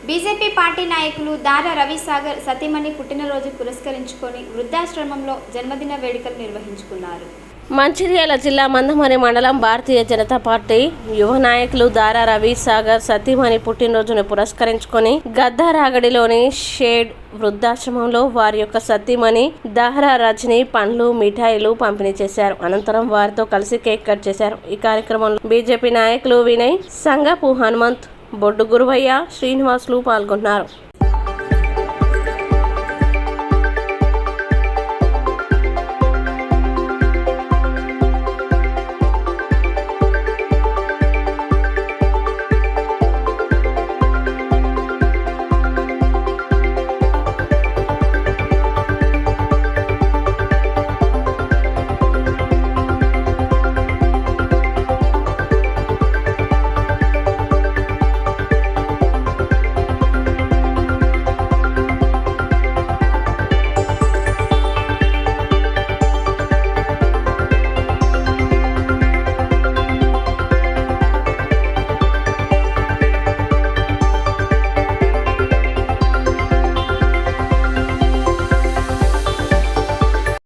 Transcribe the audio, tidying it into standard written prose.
BJP party నాయకులు దారా రవిసాగర్ సతీమణి పుట్టినరోజు పురస్కరించుకొని వృద్ధాశ్రమంలో జన్మదిన వేడుకలు నిర్వహించుకున్నారు. మంచిర్యాల జిల్లా మందమరి మండలం భారతీయ జనతా పార్టీ యువ నాయకులు దారా రవిసాగర్ సతీమణి పుట్టినరోజును పురస్కరించుకొని గద్దారాగడిలోని షేడ్ వృద్ధాశ్రమంలో వారి యొక్క సతీమణి దారా రజని పండ్లు మిఠాయిలు పంపిణీ చేశారు. అనంతరం వారితో కలిసి కేక్ కట్ చేశారు. ఈ కార్యక్రమంలో బీజేపీ నాయకులు వినయ్, సంగపు హనుమంత్, బొడ్డు గురువయ్య, శ్రీనివాసులు పాల్గొన్నారు.